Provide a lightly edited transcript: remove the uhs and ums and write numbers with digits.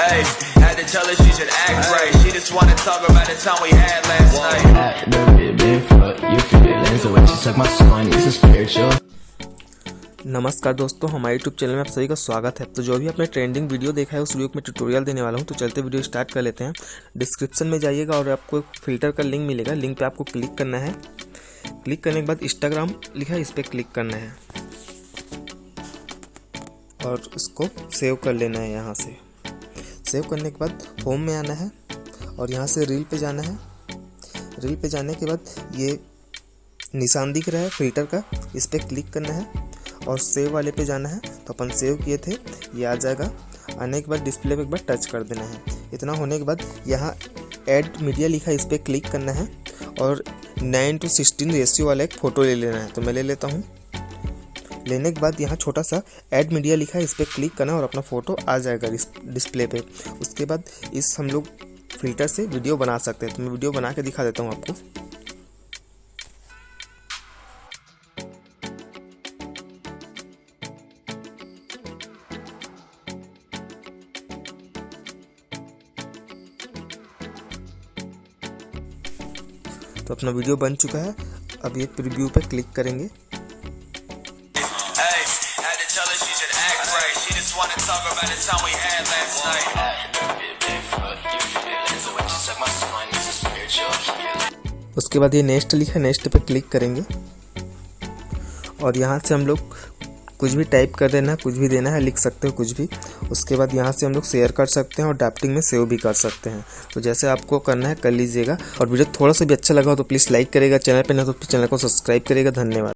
Hey, had to tell her she should act right. She just wanna talk about the time we had last night. नमस्कार दोस्तों, हमारे YouTube channel में आप सभी का स्वागत है। तो जो भी आपने ट्रेंडिंग वीडियो देखा है उस वीडियो में ट्यूटोरियल देने वाला हूं। तो चलते वीडियो स्टार्ट कर लेते हैं। डिस्क्रिप्शन में जाइएगा और आपको एक फिल्टर का लिंक मिलेगा। लिंक पे आपको क्लिक करना है। क्लिक करने के बाद इंस्टाग्राम लिखा है, इस पर क्लिक करना है और इसको सेव कर लेना है। यहाँ से सेव करने के बाद होम में आना है और यहाँ से रील पे जाना है। रील पे जाने के बाद ये निशान दिख रहा है फिल्टर का, इस पर क्लिक करना है और सेव वाले पे जाना है। तो अपन सेव किए थे, ये आ जाएगा। आने के बाद डिस्प्ले पे एक बार टच कर देना है। इतना होने के बाद यहाँ ऐड मीडिया लिखा है, इस पर क्लिक करना है और 9:16 रेशियो वाला एक फ़ोटो ले लेना है। तो मैं ले लेता हूँ। लेने के बाद यहाँ छोटा सा ऐड मीडिया लिखा है, इस पर क्लिक करना और अपना फ़ोटो आ जाएगा डिस्प्ले पे। उसके बाद इस हम लोग फ़िल्टर से वीडियो बना सकते हैं। तो मैं वीडियो बना के दिखा देता हूँ आपको। तो अपना वीडियो बन चुका है। अब ये प्रीव्यू पे क्लिक करेंगे। उसके बाद ये नेक्स्ट लिखा है, नेक्स्ट पे क्लिक करेंगे और यहाँ से हम लोग कुछ भी टाइप कर देना, कुछ भी देना है, लिख सकते हो कुछ भी। उसके बाद यहाँ से हम लोग शेयर कर सकते हैं और ड्राफ्टिंग में सेव भी कर सकते हैं। तो जैसे आपको करना है कर लीजिएगा। और वीडियो थोड़ा सा भी अच्छा लगा हो तो प्लीज़ लाइक करेगा, चैनल पे ना तो चैनल को सब्सक्राइब करेगा। धन्यवाद।